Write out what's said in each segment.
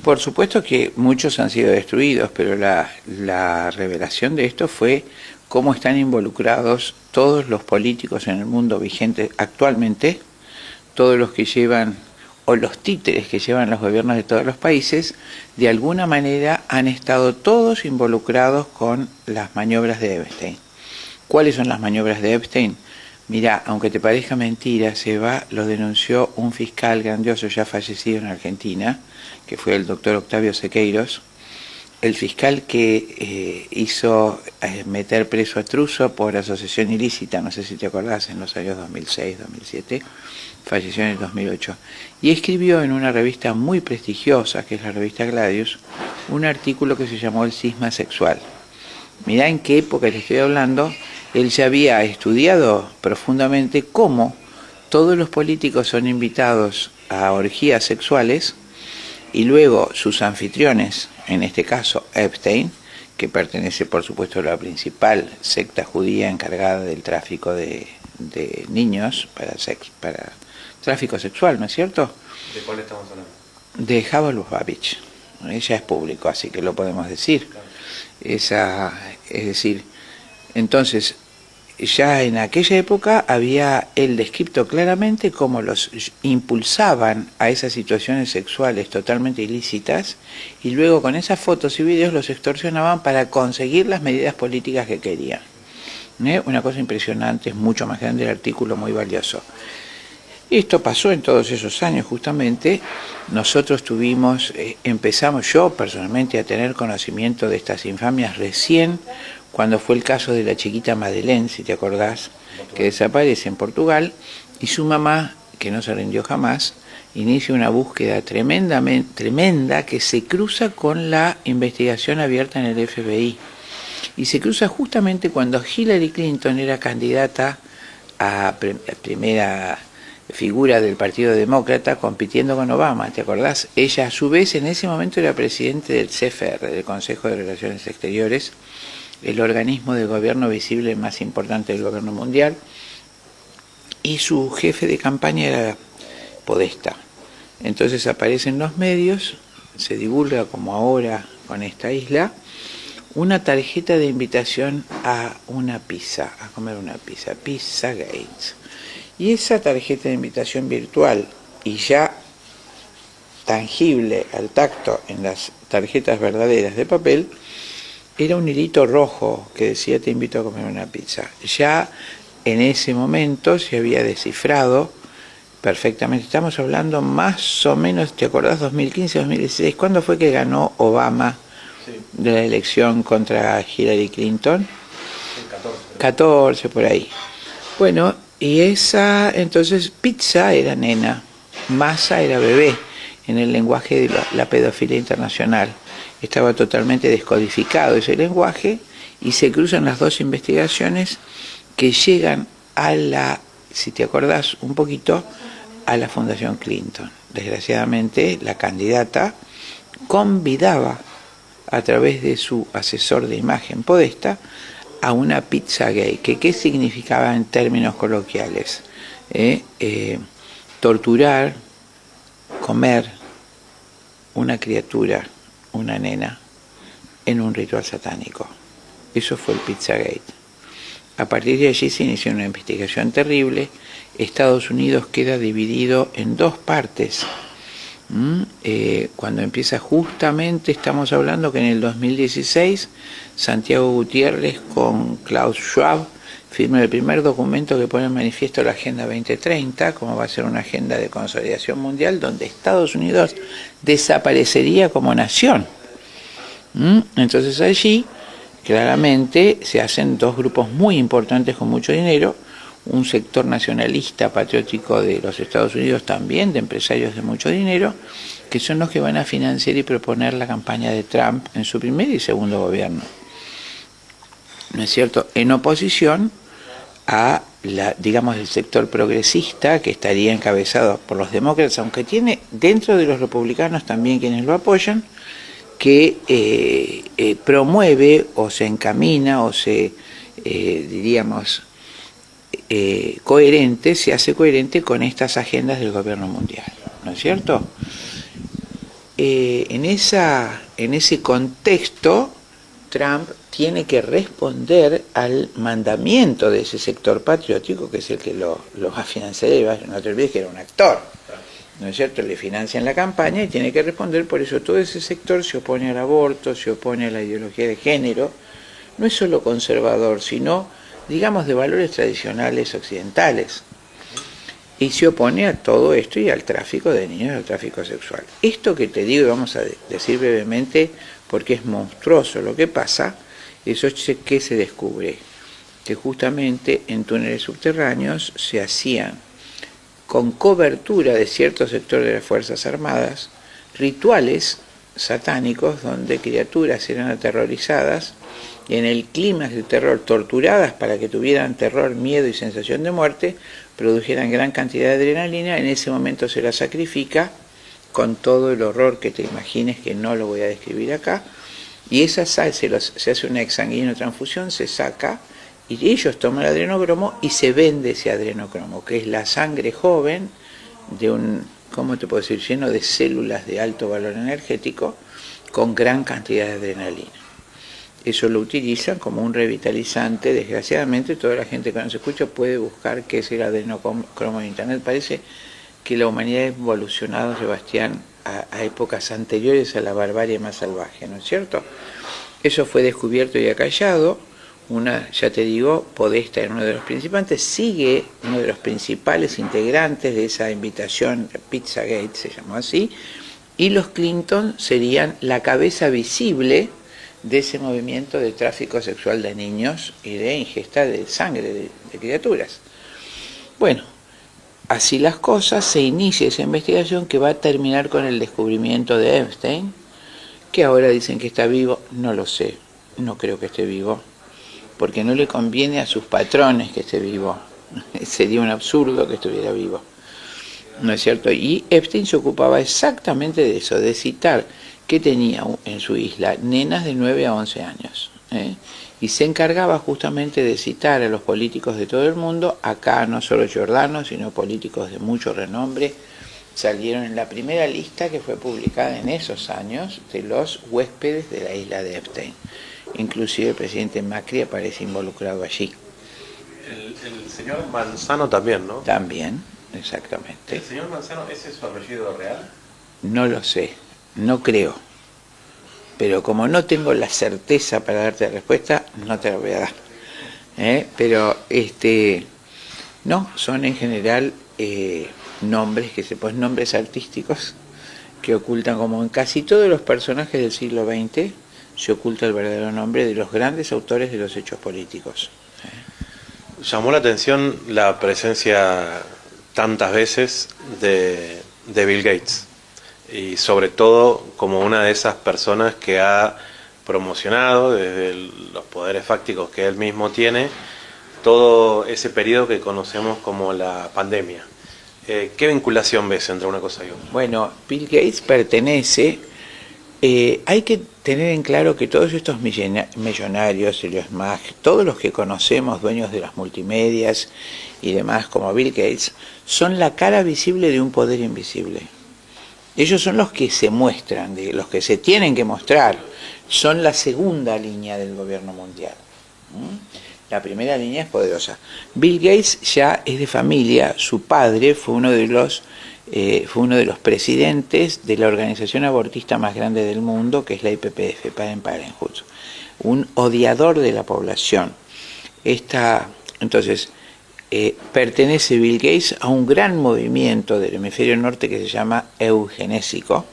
Por supuesto que muchos han sido destruidos, pero la revelación de esto fue cómo están involucrados todos los políticos en el mundo vigente actualmente, todos los que llevan, o los títeres que llevan los gobiernos de todos los países, de alguna manera han estado todos involucrados con las maniobras de Epstein. ¿Cuáles son las maniobras de Epstein? Mirá, aunque te parezca mentira, Seba, lo denunció un fiscal grandioso ya fallecido en Argentina, que fue el doctor Octavio Sequeiros, el fiscal que hizo meter preso a Truso por asociación ilícita, no sé si te acordás, en los años 2006, 2007, falleció en el 2008, y escribió en una revista muy prestigiosa, que es la revista Gladius, un artículo que se llamó El cisma sexual. Mirá en qué época te estoy hablando. Él ya había estudiado profundamente cómo todos los políticos son invitados a orgías sexuales y luego sus anfitriones, en este caso Epstein, que pertenece por supuesto a la principal secta judía encargada del tráfico de niños para tráfico sexual, ¿no es cierto? ¿De cuál estamos hablando? De Jabal Lubavitch. Ella es público, así que lo podemos decir. Claro. Es decir, entonces, ya en aquella época había él descrito claramente cómo los impulsaban a esas situaciones sexuales totalmente ilícitas y luego con esas fotos y videos los extorsionaban para conseguir las medidas políticas que querían. Una cosa impresionante, es mucho más grande el artículo, muy valioso. Esto pasó en todos esos años justamente. Nosotros empezamos yo personalmente a tener conocimiento de estas infamias recién cuando fue el caso de la chiquita Madeleine, si te acordás, que desaparece en Portugal, y su mamá, que no se rindió jamás, inicia una búsqueda tremenda que se cruza con la investigación abierta en el FBI. Y se cruza justamente cuando Hillary Clinton era candidata a primera figura del Partido Demócrata compitiendo con Obama, ¿te acordás? Ella a su vez en ese momento era presidente del CFR, del Consejo de Relaciones Exteriores, el organismo de gobierno visible más importante del gobierno mundial, y su jefe de campaña era Podesta. Entonces aparece en los medios, se divulga como ahora con esta isla, una tarjeta de invitación a una pizza, a comer una pizza, Pizza Gates. Y esa tarjeta de invitación virtual y ya tangible al tacto en las tarjetas verdaderas de papel, era un hilito rojo que decía te invito a comer una pizza. Ya en ese momento se había descifrado perfectamente. Estamos hablando más o menos, ¿te acordás? 2015, 2016. ¿Cuándo fue que ganó Obama de la elección contra Hillary Clinton? 14 por ahí. Bueno, y entonces pizza era nena, masa era bebé, en el lenguaje de la pedofilia internacional. Estaba totalmente descodificado ese lenguaje y se cruzan las dos investigaciones que llegan a si te acordás un poquito, a la Fundación Clinton. Desgraciadamente, la candidata convidaba a través de su asesor de imagen Podesta a una pizza gay. ¿Qué significaba en términos coloquiales? Torturar, comer una criatura, una nena, en un ritual satánico. Eso fue el Pizzagate. A partir de allí se inició una investigación terrible. Estados Unidos queda dividido en dos partes. Cuando empieza justamente, estamos hablando que en el 2016, Santiago Gutiérrez con Klaus Schwab firma el primer documento que pone en manifiesto la Agenda 2030, como va a ser una agenda de consolidación mundial, donde Estados Unidos desaparecería como nación. Entonces allí, claramente, se hacen dos grupos muy importantes con mucho dinero, un sector nacionalista patriótico de los Estados Unidos también, de empresarios de mucho dinero, que son los que van a financiar y proponer la campaña de Trump en su primer y segundo gobierno. ¿No es cierto? En oposición a digamos, el sector progresista, que estaría encabezado por los demócratas, aunque tiene dentro de los republicanos también quienes lo apoyan, que promueve o se encamina o se, diríamos, se hace coherente con estas agendas del gobierno mundial, ¿no es cierto? en ese contexto, Trump tiene que responder al mandamiento de ese sector patriótico, que es el que lo va a financiar. No te olvides que era un actor, ¿no es cierto? Le financian la campaña y tiene que responder. Por eso todo ese sector se opone al aborto, se opone a la ideología de género. No es solo conservador, sino, digamos, de valores tradicionales occidentales. Y se opone a todo esto y al tráfico de niños, al tráfico sexual. Esto que te digo, y vamos a decir brevemente, porque es monstruoso lo que pasa, eso es que se descubre, que justamente en túneles subterráneos se hacían, con cobertura de cierto sector de las Fuerzas Armadas, rituales satánicos donde criaturas eran aterrorizadas y en el clímax de terror, torturadas para que tuvieran terror, miedo y sensación de muerte, produjeran gran cantidad de adrenalina. En ese momento se la sacrifica con todo el horror que te imagines, que no lo voy a describir acá, y esa sal se hace una exsanguinotransfusión, se saca, y ellos toman el adrenocromo y se vende ese adrenocromo, que es la sangre joven de un, ¿cómo te puedo decir?, lleno de células de alto valor energético con gran cantidad de adrenalina. Eso lo utilizan como un revitalizante. Desgraciadamente, toda la gente que nos escucha puede buscar qué es el adrenocromo en internet. Parece que la humanidad ha evolucionado, Sebastián, a épocas anteriores a la barbarie más salvaje, ¿no es cierto? Eso fue descubierto y acallado. Ya te digo, Podesta era uno de los participantes, sigue uno de los principales integrantes de esa invitación, Pizzagate se llamó así, y los Clinton serían la cabeza visible de ese movimiento de tráfico sexual de niños y de ingesta de sangre de criaturas. Bueno, así las cosas, se inicia esa investigación que va a terminar con el descubrimiento de Epstein, que ahora dicen que está vivo. No lo sé, no creo que esté vivo, porque no le conviene a sus patrones que esté vivo. Sería un absurdo que estuviera vivo, ¿no es cierto? Y Epstein se ocupaba exactamente de eso, de citar que tenía en su isla nenas de 9 a 11 años, y se encargaba justamente de citar a los políticos de todo el mundo. Acá no solo Giordano, sino políticos de mucho renombre salieron en la primera lista que fue publicada en esos años de los huéspedes de la isla de Epstein. Inclusive el presidente Macri aparece involucrado allí. El señor Manzano también, ¿no? También, exactamente. ¿El señor Manzano, ese es su apellido real? No lo sé, no creo. Pero como no tengo la certeza para darte la respuesta, no te la voy a dar. Pero no, son en general nombres que se ponen, nombres artísticos que ocultan, como en casi todos los personajes del siglo XX, se oculta el verdadero nombre de los grandes autores de los hechos políticos. Llamó la atención la presencia tantas veces de Bill Gates, y sobre todo como una de esas personas que ha promocionado desde los poderes fácticos que él mismo tiene todo ese periodo que conocemos como la pandemia. ¿Qué vinculación ves entre una cosa y otra? Bueno, Bill Gates pertenece, hay que tener en claro que todos estos millonarios, Elon Musk, todos los que conocemos, dueños de las multimedias y demás, como Bill Gates, son la cara visible de un poder invisible. Ellos son los que se muestran, los que se tienen que mostrar, son la segunda línea del gobierno mundial. La primera línea es poderosa. Bill Gates ya es de familia, su padre fue uno de los presidentes de la organización abortista más grande del mundo, que es la IPPF, Planned Parenthood, un odiador de la población. Entonces, pertenece Bill Gates a un gran movimiento del hemisferio norte que se llama eugenésico,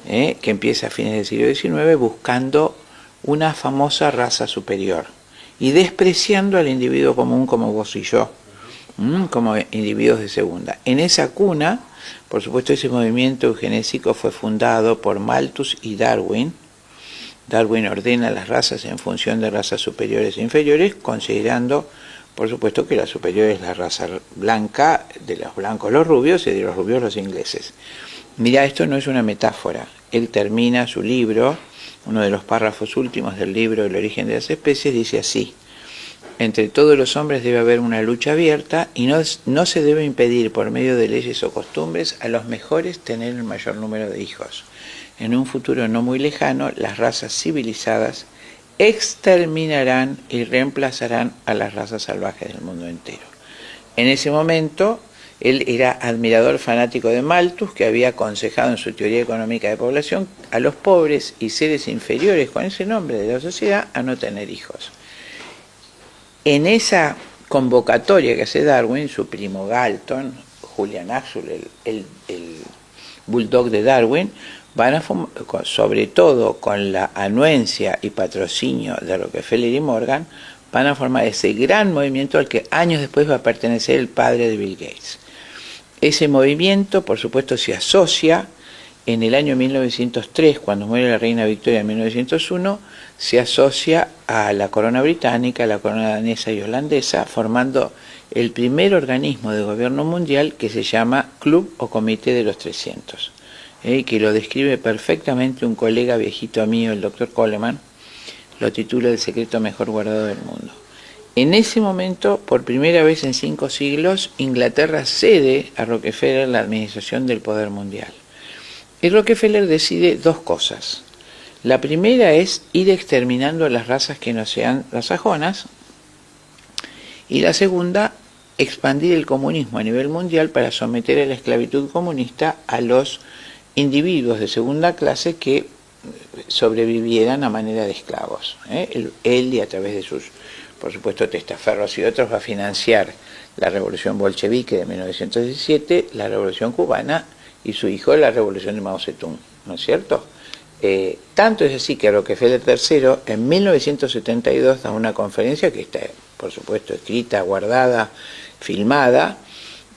que empieza a fines del siglo XIX buscando una famosa raza superior y despreciando al individuo común como vos y yo, como individuos de segunda. En esa cuna, por supuesto, ese movimiento eugenésico fue fundado por Malthus y Darwin. Darwin ordena las razas en función de razas superiores e inferiores, considerando, por supuesto, que la superior es la raza blanca, de los blancos los rubios y de los rubios los ingleses. Mirá, esto no es una metáfora. Él termina su libro, uno de los párrafos últimos del libro El origen de las especies, dice así: entre todos los hombres debe haber una lucha abierta y no se debe impedir por medio de leyes o costumbres a los mejores tener el mayor número de hijos. en un futuro no muy lejano, las razas civilizadas exterminarán y reemplazarán a las razas salvajes del mundo entero. En ese momento, él era admirador fanático de Malthus, que había aconsejado en su teoría económica de población a los pobres y seres inferiores con ese nombre de la sociedad a no tener hijos. En esa convocatoria que hace Darwin, su primo Galton, Julian Axel, el bulldog de Darwin, van a sobre todo con la anuencia y patrocinio de Rockefeller y Morgan, van a formar ese gran movimiento al que años después va a pertenecer el padre de Bill Gates. Ese movimiento, por supuesto, se asocia en el año 1903, cuando muere la reina Victoria en 1901, se asocia a la corona británica, a la corona danesa y holandesa, formando el primer organismo de gobierno mundial que se llama Club o Comité de los 300, que lo describe perfectamente un colega viejito mío, el doctor Coleman, lo titula El secreto mejor guardado del mundo. En ese momento, por primera vez en 5 siglos, Inglaterra cede a Rockefeller la administración del poder mundial. Y Rockefeller decide 2 cosas. La primera es ir exterminando las razas que no sean las sajonas, y la segunda, expandir el comunismo a nivel mundial para someter a la esclavitud comunista a los individuos de segunda clase que sobrevivieran a manera de esclavos. Él, y a través de sus, por supuesto, testaferros y otros, va a financiar la revolución bolchevique de 1917, la revolución cubana, y su hijo la revolución de Mao Zedong, ¿no es cierto? Tanto es así que Rockefeller III en 1972 da una conferencia que está, por supuesto, escrita, guardada, filmada,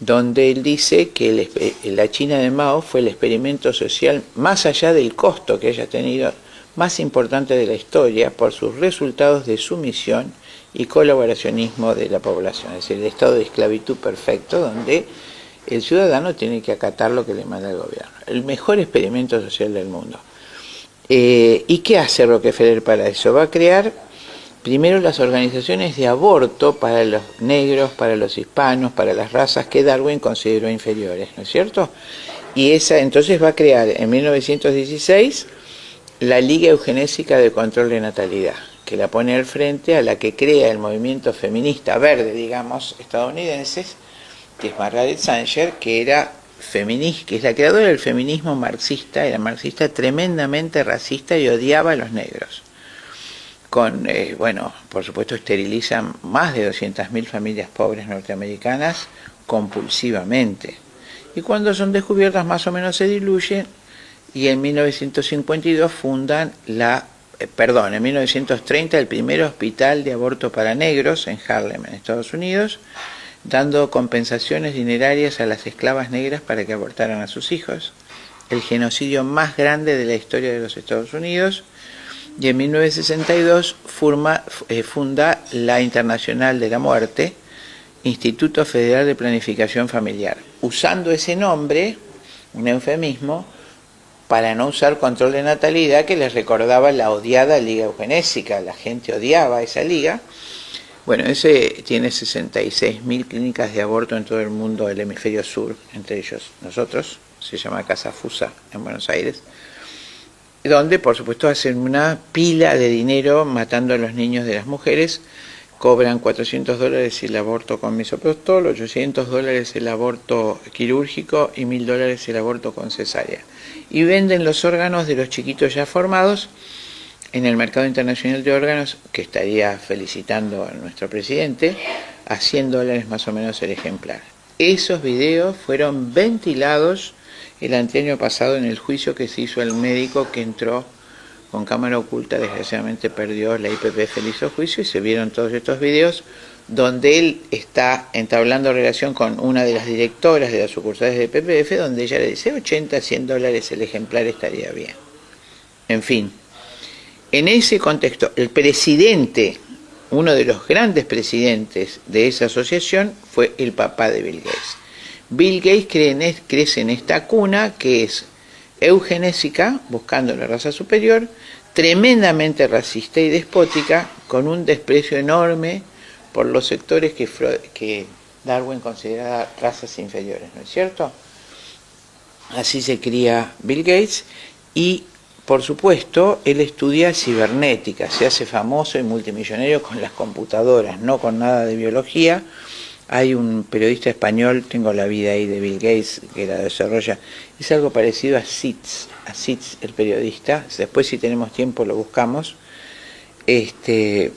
donde él dice que la China de Mao fue el experimento social, más allá del costo que haya tenido, más importante de la historia por sus resultados de sumisión y colaboracionismo de la población, es decir, el estado de esclavitud perfecto donde el ciudadano tiene que acatar lo que le manda el gobierno. El mejor experimento social del mundo. ¿Y qué hace Rockefeller para eso? Va a crear primero las organizaciones de aborto para los negros, para los hispanos, para las razas que Darwin consideró inferiores, ¿no es cierto? Y esa entonces va a crear en 1916 la Liga Eugenésica de Control de Natalidad, que la pone al frente a la que crea el movimiento feminista verde, digamos, estadounidenses, que es Margaret Sanger, que era feminista, que es la creadora del feminismo marxista, era marxista tremendamente racista y odiaba a los negros. Bueno, por supuesto esterilizan más de 200.000 familias pobres norteamericanas compulsivamente. Y cuando son descubiertas más o menos se diluyen y en 1952 fundan en 1930 el primer hospital de aborto para negros en Harlem, en Estados Unidos, dando compensaciones dinerarias a las esclavas negras para que abortaran a sus hijos, el genocidio más grande de la historia de los Estados Unidos. Y en 1962 funda la Internacional de la Muerte, Instituto Federal de Planificación Familiar, usando ese nombre, un eufemismo, para no usar control de natalidad, que les recordaba la odiada Liga Eugenésica. La gente odiaba esa liga. Bueno, ese tiene 66.000 clínicas de aborto en todo el mundo del hemisferio sur, entre ellos nosotros, se llama Casa Fusa en Buenos Aires, donde por supuesto hacen una pila de dinero matando a los niños de las mujeres, cobran $400 el aborto con misoprostol, $800 el aborto quirúrgico y $1.000 el aborto con cesárea. Y venden los órganos de los chiquitos ya formados en el mercado internacional de órganos, que estaría felicitando a nuestro presidente, a $100 más o menos el ejemplar. Esos videos fueron ventilados el anteaño pasado en el juicio que se hizo al médico que entró con cámara oculta, desgraciadamente perdió, la IPPF le hizo juicio y se vieron todos estos videos donde él está entablando relación con una de las directoras de las sucursales de IPPF, donde ella le dice $80-100 el ejemplar estaría bien. En fin, en ese contexto, el presidente, uno de los grandes presidentes de esa asociación, fue el papá de Bill Gates. Bill Gates crece en esta cuna que es eugenésica, buscando la raza superior, tremendamente racista y despótica, con un desprecio enorme por los sectores que Darwin consideraba razas inferiores, ¿no es cierto? Así se cría Bill Gates, Y, por supuesto, él estudia cibernética, se hace famoso y multimillonario con las computadoras, no con nada de biología. Hay un periodista español, tengo la vida ahí de Bill Gates, que la desarrolla, es algo parecido a Sitz, el periodista. Después, si tenemos tiempo, lo buscamos. Desde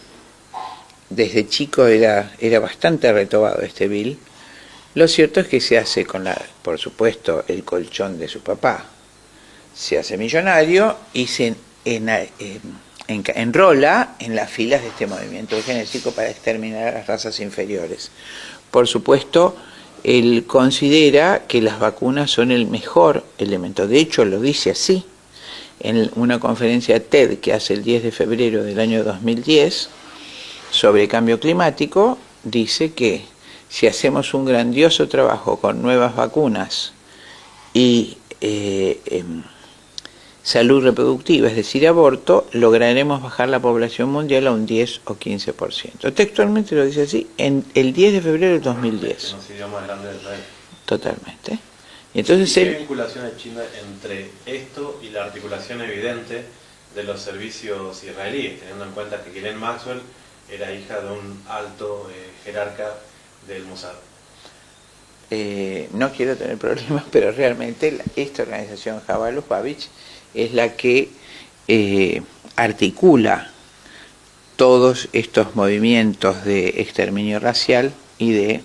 chico era bastante retobado este Bill. Lo cierto es que se hace con, por supuesto, el colchón de su papá. Se hace millonario y se enrola en las filas de este movimiento genético para exterminar a las razas inferiores. Por supuesto, él considera que las vacunas son el mejor elemento. De hecho, lo dice así en una conferencia TED que hace el 10 de febrero del año 2010 sobre cambio climático. Dice que si hacemos un grandioso trabajo con nuevas vacunas y salud reproductiva, es decir, aborto, lograremos bajar la población mundial a un 10 o 15%. Textualmente lo dice así, en el 10 de febrero del 2010. Los idiomas grandes del rey. Totalmente. Y entonces ¿Qué vinculación hay China entre esto y la articulación evidente de los servicios israelíes, teniendo en cuenta que Ghislaine Maxwell era hija de un alto jerarca del Mossad? No quiero tener problemas, pero realmente esta organización Jabal Lubavitch es la que articula todos estos movimientos de exterminio racial y de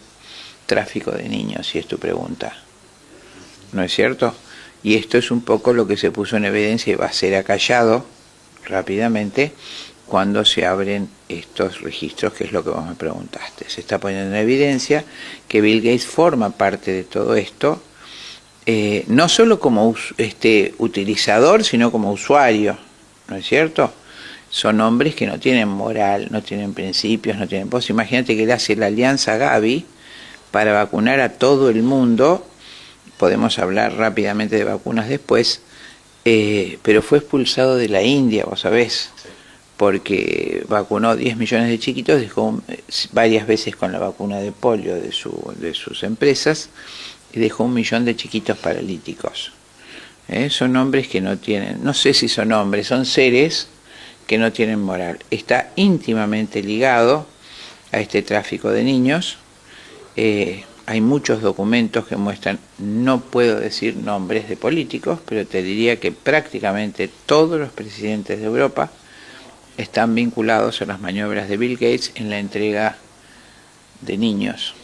tráfico de niños, si es tu pregunta. ¿No es cierto? Y esto es un poco lo que se puso en evidencia y va a ser acallado rápidamente cuando se abren estos registros, que es lo que vos me preguntaste. Se está poniendo en evidencia que Bill Gates forma parte de todo esto, no solo como utilizador, sino como usuario, ¿no es cierto? Son hombres que no tienen moral, no tienen principios, no tienen voz. Imagínate que él hace la alianza Gavi para vacunar a todo el mundo. Podemos hablar rápidamente de vacunas después, pero fue expulsado de la India, vos sabés, porque vacunó 10 millones de chiquitos, dejó varias veces con la vacuna de polio de sus empresas, y dejó 1 millón de chiquitos paralíticos. Son hombres que no tienen, no sé si son hombres, son seres que no tienen moral. Está íntimamente ligado a este tráfico de niños. Hay muchos documentos que muestran, no puedo decir nombres de políticos, pero te diría que prácticamente todos los presidentes de Europa están vinculados a las maniobras de Bill Gates en la entrega de niños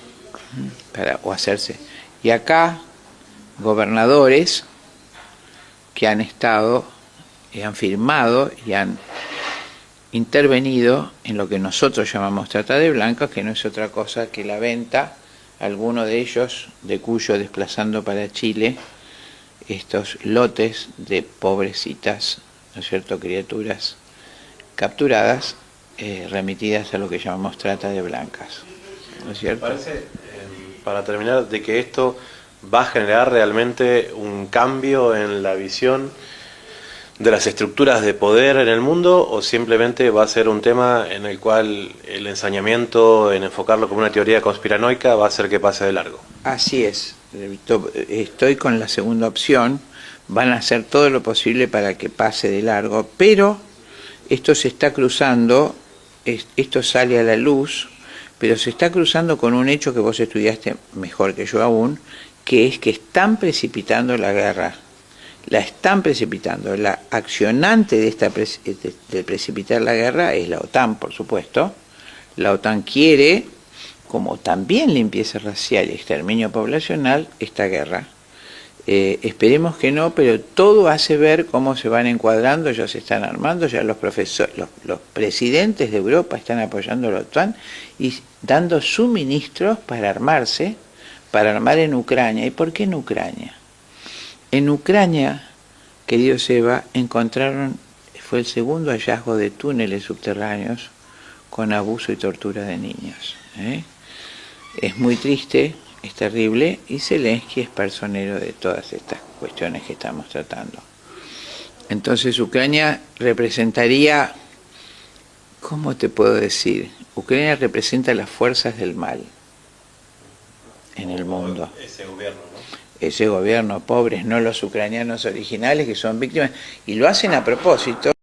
o hacerse. Y acá, gobernadores que han estado, han firmado y han intervenido en lo que nosotros llamamos trata de blancas, que no es otra cosa que la venta, alguno de ellos, de cuyo desplazando para Chile, estos lotes de pobrecitas, ¿no es cierto?, criaturas capturadas, remitidas a lo que llamamos trata de blancas, ¿no es cierto? Me parece, para terminar, de que esto va a generar realmente un cambio en la visión de las estructuras de poder en el mundo, o simplemente va a ser un tema en el cual el ensañamiento, en enfocarlo como una teoría conspiranoica, va a hacer que pase de largo. Así es, estoy con la segunda opción, van a hacer todo lo posible para que pase de largo, pero esto se está cruzando, esto sale a la luz, pero se está cruzando con un hecho que vos estudiaste mejor que yo aún, que es que están precipitando la guerra. La están precipitando. La accionante de precipitar la guerra es la OTAN, por supuesto. La OTAN quiere, como también limpieza racial y exterminio poblacional, esta guerra. Esperemos que no, pero todo hace ver cómo se van encuadrando, ya se están armando, ya los presidentes de Europa están apoyando a la OTAN y dando suministros para armarse, para armar en Ucrania. ¿Y por qué en Ucrania? En Ucrania, querido Seba, encontraron, fue el segundo hallazgo de túneles subterráneos con abuso y tortura de niños. Es muy triste, es terrible, y Zelensky es personero de todas estas cuestiones que estamos tratando. Entonces Ucrania representaría, ¿cómo te puedo decir? Ucrania representa las fuerzas del mal en el mundo. Ese gobierno, ¿no? ese gobierno, pobres, no los ucranianos originales que son víctimas, y lo hacen a propósito.